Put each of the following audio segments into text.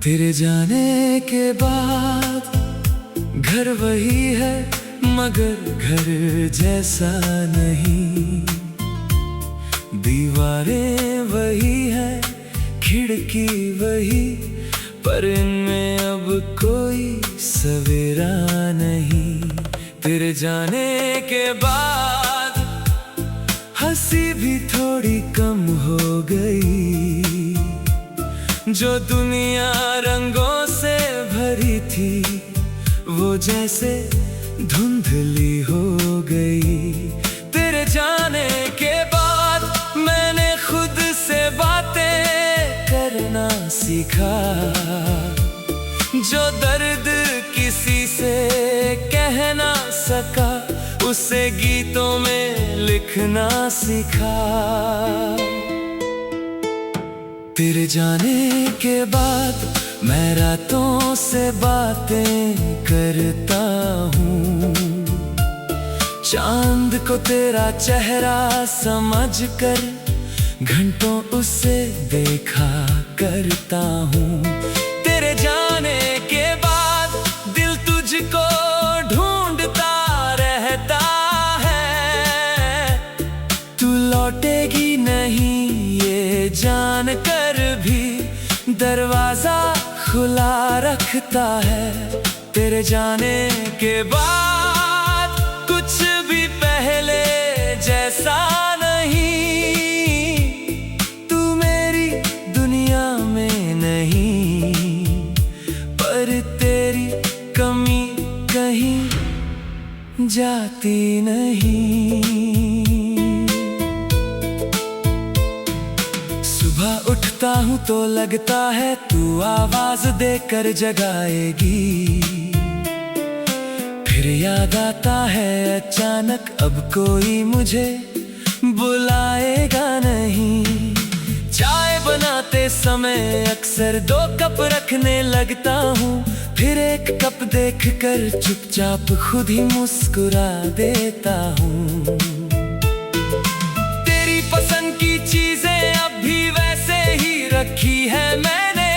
तेरे जाने के बाद घर वही है मगर घर जैसा नहीं। दीवारें वही है, खिड़की वही, पर इनमें अब कोई सवेरा नहीं। तेरे जाने के बाद हंसी भी थोड़ी कम हो गई। जो दुनिया रंगों से भरी थी वो जैसे धुंधली हो गई। तेरे जाने के बाद मैंने खुद से बातें करना सीखा। जो दर्द किसी से कह ना सका उसे गीतों में लिखना सीखा। तेरे जाने के बाद मैं रातों से बातें करता हूँ। चांद को तेरा चेहरा समझकर घंटों उसे देखा करता हूँ। तेरे जाने के बाद दिल तुझको ढूंढता रहता है। तू लौटेगी नहीं ये जान कर भी दरवाजा खुला रखता है। तेरे जाने के बाद कुछ भी पहले जैसा नहीं। तू मेरी दुनिया में नहीं, पर तेरी कमी कहीं जाती नहीं। सुबह उठता हूँ तो लगता है तू आवाज देकर जगाएगी। फिर याद आता है अचानक अब कोई मुझे बुलाएगा नहीं। चाय बनाते समय अक्सर 2 कप रखने लगता हूँ। फिर एक कप देखकर चुपचाप खुद ही मुस्कुरा देता हूँ। तेरी पसंद की चीजें अब भी वैसे ही रखी है मैंने।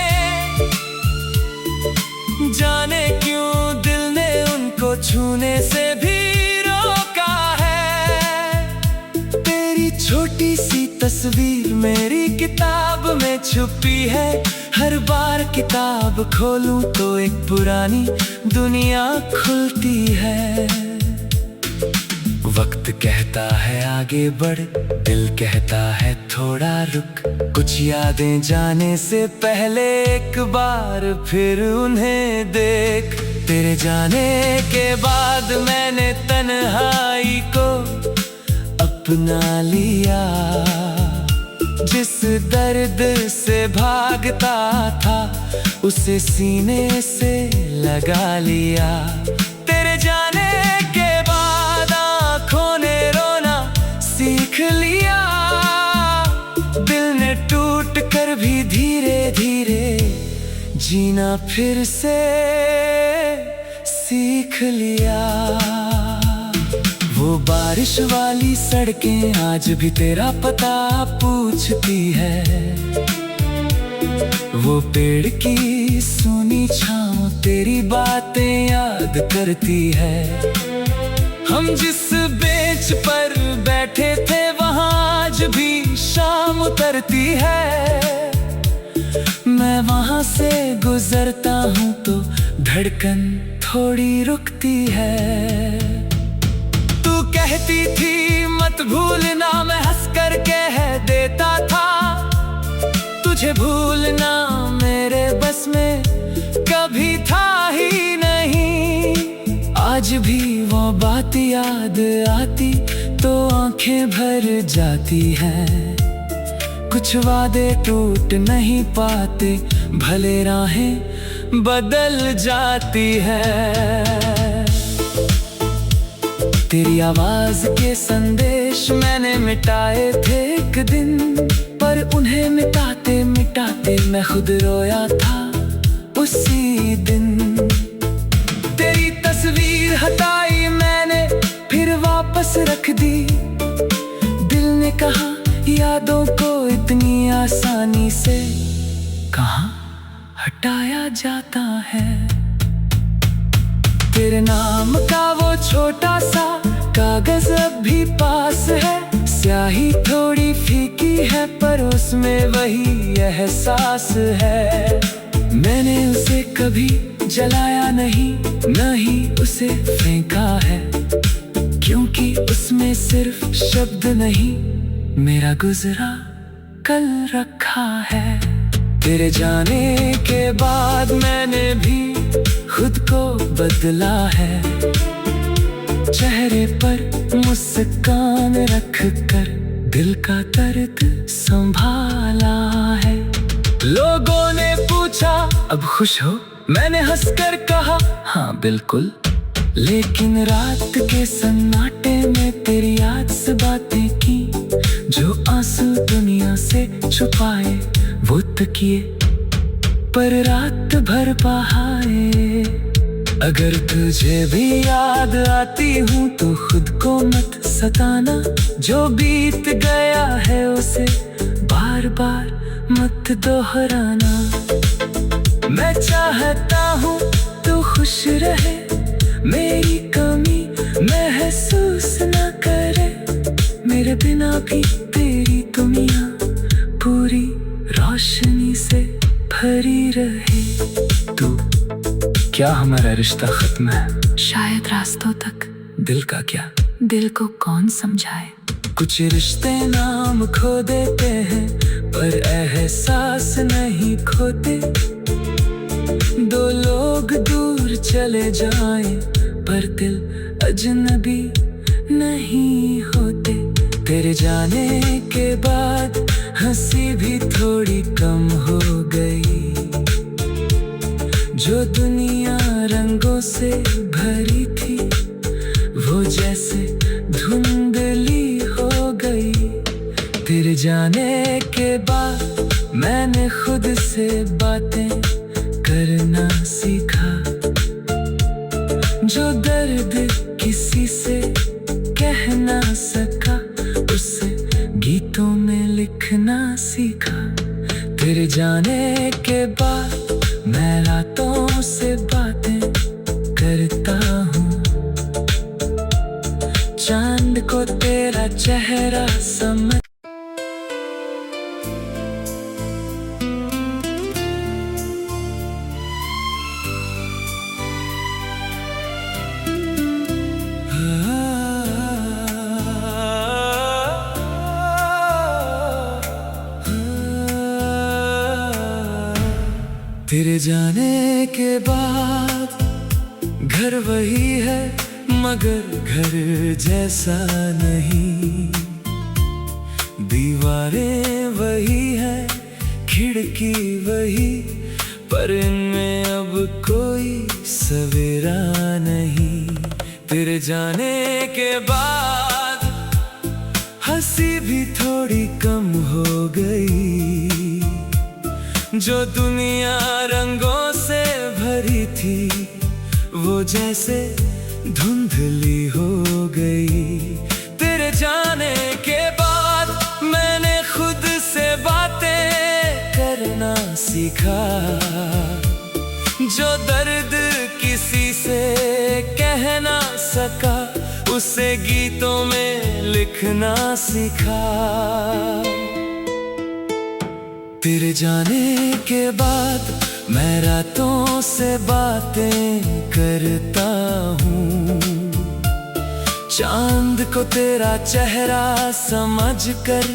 जाने क्यों दिल ने उनको छूने से भी रोका है। तेरी छोटी सी तस्वीर मेरी किताब में छुपी है। हर बार किताब खोलूं तो एक पुरानी दुनिया खुलती है। वक्त कहता है आगे बढ़, दिल कहता है थोड़ा रुक। कुछ यादें जाने से पहले एक बार फिर उन्हें देख। तेरे जाने के बाद मैंने तन्हाई को अपना लिया। जिस दर्द से भागता था उसे सीने से लगा लिया। तेरे जाने के बाद आँखों ने रोना सीख लिया। दिल ने टूट कर भी धीरे धीरे जीना फिर से सीख लिया। वो बारिश वाली सड़कें आज भी तेरा पता पूछती है। वो पेड़ की सूनी छांव तेरी बातें याद करती है। हम जिस बेंच पर बैठे थे वहाँ आज भी शाम उतरती है। मैं वहाँ से गुजरता हूँ तो धड़कन थोड़ी रुकती है। तू कहती थी मत भूलना, मैं हंस कर कह देता था। तुझे भूलना मेरे बस में कभी था ही नहीं। आज भी वो बात याद आती तो आंखें भर जाती हैं। कुछ वादे टूट नहीं पाते, भले राहें बदल जाती है। तेरी आवाज के संदेश मैंने मिटाए थे एक दिन, पर उन्हें मिटाते मिटाते मैं खुद रोया था उसी दिन। तेरी तस्वीर हटाई मैंने फिर वापस रख दी। दिल ने कहा यादों को इतनी आसानी से कहाँ हटाया जाता है। तेरे नाम का वो छोटा सा कागज अब भी पास है। स्याही थोड़ी फीकी है पर उसमें वही एहसास है। मैंने उसे कभी जलाया नहीं, न ही उसे फेंका है, क्योंकि उसमें सिर्फ शब्द नहीं, मेरा गुजरा कल रखा है। तेरे जाने के बाद मैंने भी खुद को बदला है। चेहरे पर मुस्कान रख कर दिल का दर्द संभाला है। लोगों ने पूछा अब खुश हो, मैंने हंसकर कहा हाँ बिल्कुल। लेकिन रात के सन्नाटे में तेरी याद से बातें की, जो आंसू दुनिया से छुपाए वो तकिए पर रात भर बहाए। अगर तुझे भी याद आती हूँ तो खुद को मत सताना, जो बीत गया है उसे बार बार मत दोहराना। मैं चाहता हूँ तू खुश रहे, मेरी कमी महसूस न करे। मेरे बिना भी तेरी दुनिया पूरी रोशनी से भरी रहे। तू क्या हमारा रिश्ता खत्म है? शायद रास्तों तक। दिल का क्या? दिल को कौन समझाए। कुछ रिश्ते नाम खो देते हैं पर एहसास नहीं खोते। दो लोग दूर चले जाएं पर दिल अजनबी नहीं होते। तेरे जाने के बाद हंसी भी थोड़ी कम हो गई, जो दुनिया रंगों से भरी थी वो जैसे धुंधली हो गई। तेरे जाने के बाद मैंने खुद से बातें करना सीखा, जो दर्द किसी से कह ना सका उसे गीतों में लिखना सीखा। तेरे जाने के बाद मैं रातों से बातें करता हूँ, चांद को तेरा चेहरा समझ। तेरे जाने के बाद घर वही है मगर घर जैसा नहीं। दीवारें वही है, खिड़की वही, पर इनमें अब कोई सवेरा नहीं। तेरे जाने के बाद हंसी भी थोड़ी कम हो गई, जो दुनिया रंगों से भरी थी वो जैसे धुंधली हो गई। तेरे जाने के बाद मैंने खुद से बातें करना सीखा, जो दर्द किसी से कह ना सका उसे गीतों में लिखना सीखा। तेरे जाने के बाद मैं रातों से बातें करता हूँ, चांद को तेरा चेहरा समझकर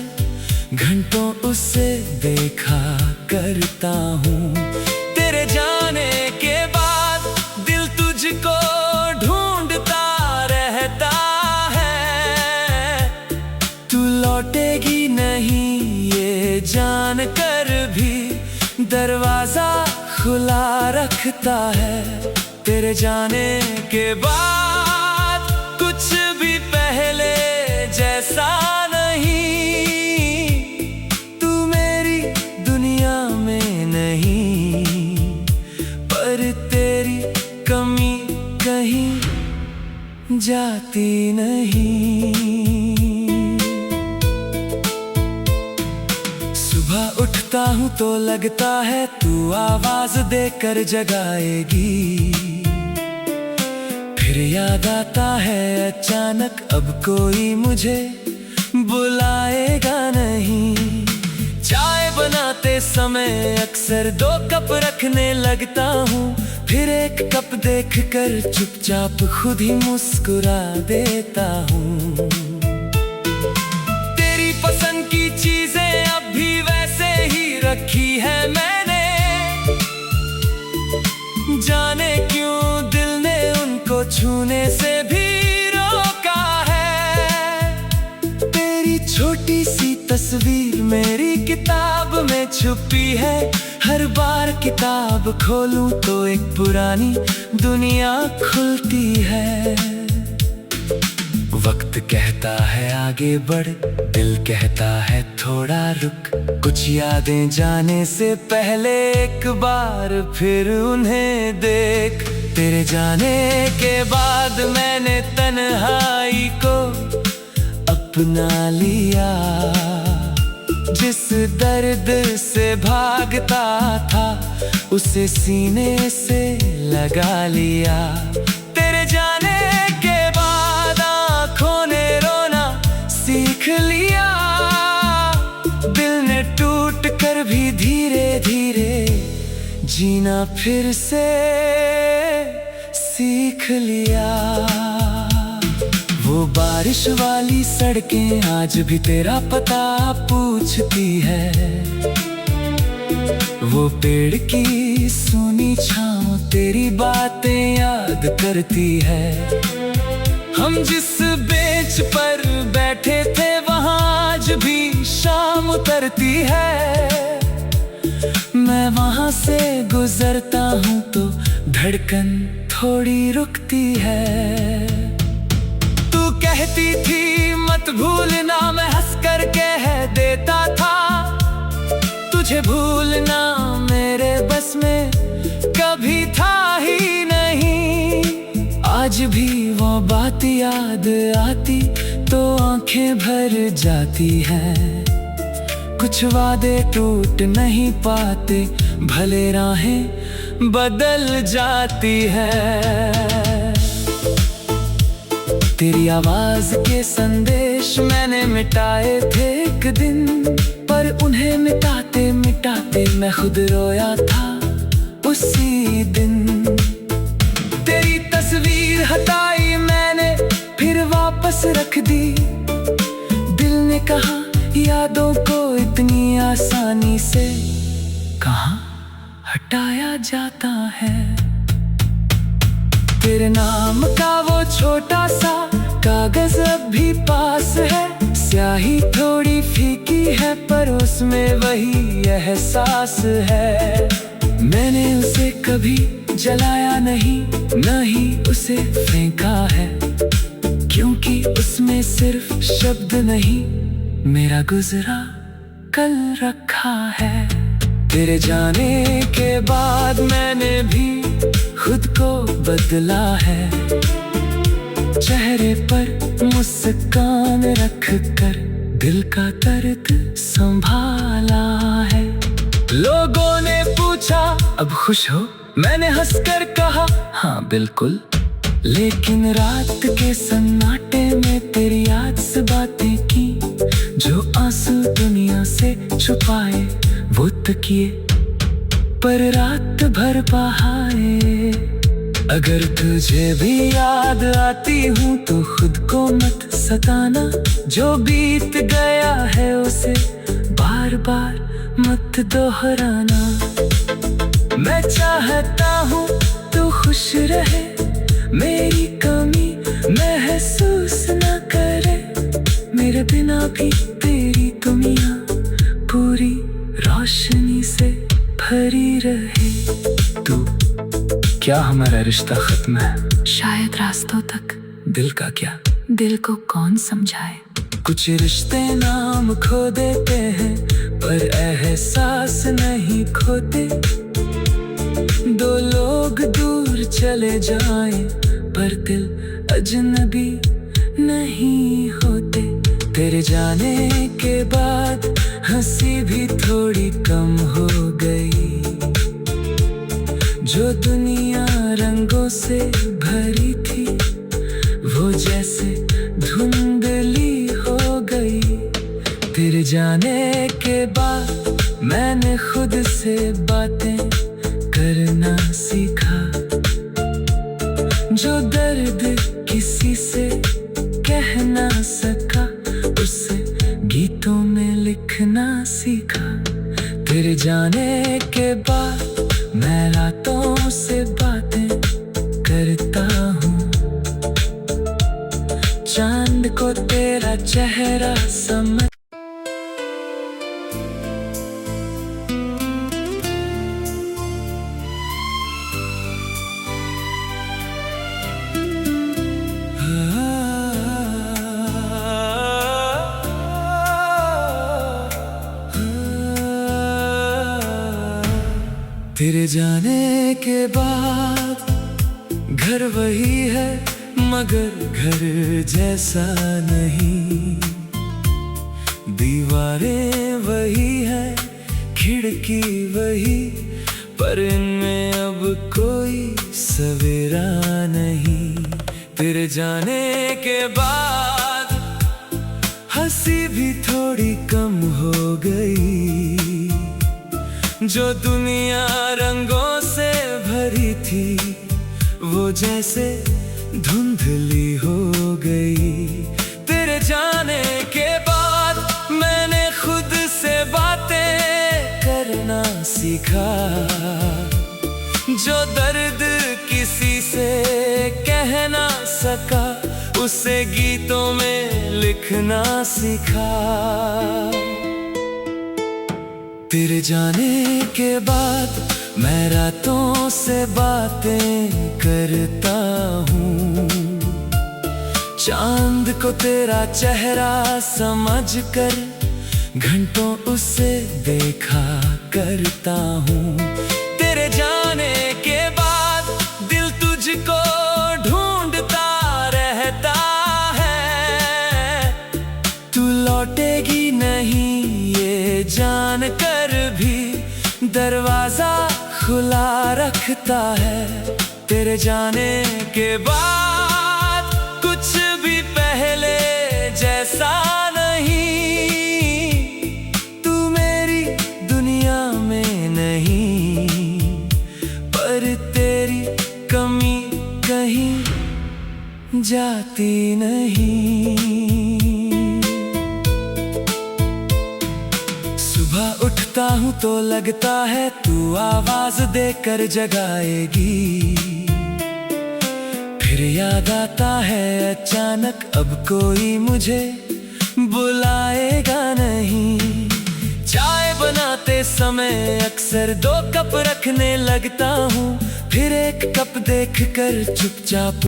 घंटों उसे देखा करता हूँ। तेरे जाने के बाद दिल तुझको ढूंढता रहता है, तू लौटेगी नहीं ये जान कर भी दरवाजा खुला रखता है। तेरे जाने के बाद कुछ भी पहले जैसा नहीं, तू मेरी दुनिया में नहीं, पर तेरी कमी कहीं जाती नहीं। सुबह उठता हूँ तो लगता है तू आवाज देकर जगाएगी। फिर याद आता है अचानक अब कोई मुझे बुलाएगा नहीं। चाय बनाते समय अक्सर 2 कप रखने लगता हूँ, फिर 1 कप देखकर चुपचाप खुद ही मुस्कुरा देता हूँ। तेरी पसंद की चीजें अब भी वैसे ही रखी है मैंने, जाने क्यों दिल ने उनको छूने से भी रोका है। तेरी छोटी सी तस्वीर मेरी किताब में छुपी है, हर बार किताब खोलूं तो एक पुरानी दुनिया खुलती है। वक्त कहता है आगे बढ़, दिल कहता है थोड़ा रुक, कुछ यादें जाने से पहले एक बार फिर उन्हें देख। तेरे जाने के बाद मैंने तन्हाई को अपना लिया, जिस दर्द से भागता था उसे सीने से लगा लिया। तेरे जाने के बाद आँखों ने रोना सीख लिया, दिल ने टूट कर भी धीरे धीरे जीना फिर से सीख लिया। वो बारिश वाली सड़कें आज भी तेरा पता पूछती है, वो पेड़ की सूनी छांव तेरी बातें याद करती है। हम जिस बेंच पर बैठे थे वहाँ आज भी शाम उतरती है, मैं वहाँ से गुजरता हूँ तो धड़कन थोड़ी रुकती है। तू कहती थी मत भूलना, मैं हंस कर कह देता था, तुझे भूलना मेरे बस में कभी था ही नहीं। आज भी वो बात याद आती तो आंखें भर जाती हैं, कुछ वादे टूट नहीं पाते, भले राहें बदल जाती है। तेरी आवाज के संदेश मैंने मिटाए थे एक दिन, पर उन्हें मिटाते मिटाते मैं खुद रोया था उसी दिन। तेरी तस्वीर हटाई मैंने फिर वापस रख दी, दिल ने कहा यादों को इतनी आसानी से कहाँ हटाया जाता है। तेरे नाम का वो छोटा सा कागज अब भी पास है, स्याही थोड़ी फीकी है पर उसमें वही एहसास है। मैंने उसे कभी जलाया नहीं, न ही उसे फेंका है, क्योंकि उसमें सिर्फ शब्द नहीं मेरा गुजरा कल रखा है। तेरे जाने के बाद मैंने भी खुद को बदला है, चेहरे पर मुस्कान रख कर दिल का दर्द संभाला है। लोगों ने पूछा अब खुश हो, मैंने हंसकर कहा हाँ बिल्कुल, लेकिन रात के सन्नाटे में तेरी याद से बातें की, जो आंसू दुनिया से छुपाए वो तकिए पर रात भर बहाए। अगर तुझे भी याद आती हूँ तो खुद को मत सताना, जो बीत गया है उसे बार बार मत दोहराना। मैं चाहता हूँ तू खुश रहे, मेरी कमी महसूस न करे, मेरे बिना भी तेरी दुनिया पूरी रोशनी से भरी रहे। तू क्या हमारा रिश्ता खत्म है? शायद रास्तों तक। दिल का क्या? दिल को कौन समझाए। कुछ रिश्ते नाम खो देते हैं पर एहसास नहीं खोते, दो लोग दूर चले जाएं पर दिल अजनबी नहीं होते। तेरे जाने के बाद हंसी भी थोड़ी कम हो गई। जो दुनिया रंगों से भरी थी वो जैसे धुंधली हो गई। तेरे जाने के बाद मैंने खुद से बातें करना सीखा। जो दर्द किसी से कह ना सका उसे गीतों में लिखना सीखा। तेरे जाने के बाद मैं रातों से बातें करता हूँ। चांद को तेरा चेहरा समझ तेरे जाने के बाद घर वही है मगर घर जैसा नहीं। दीवारें वही है खिड़की वही, पर इनमें अब कोई सवेरा नहीं। तेरे जाने के बाद हंसी भी थोड़ी कम हो गई। जो दुनिया रंगों से भरी थी वो जैसे धुंधली हो गई। तेरे जाने के बाद मैंने खुद से बातें करना सीखा। जो दर्द किसी से कह ना सका उसे गीतों में लिखना सीखा। तेरे जाने के बाद मैं रातों से बातें करता हूँ। चांद को तेरा चेहरा समझकर घंटों उसे देखा करता हूँ। तेरे जाने के बाद दिल तुझको ढूंढता रहता है। तू लौटेगी नहीं ये जान कर भी दरवाजा खुला रखता है। तेरे जाने के बाद कुछ भी पहले जैसा नहीं। तू मेरी दुनिया में नहीं, पर तेरी कमी कहीं जाती नहीं। सुबह उठता हूँ तो लगता है तू आवाज देकर जगाएगी। फिर याद आता है अचानक अब कोई मुझे बुलाएगा नहीं। चाय बनाते समय अक्सर 2 कप रखने लगता हूँ, फिर एक कप देखकर चुपचाप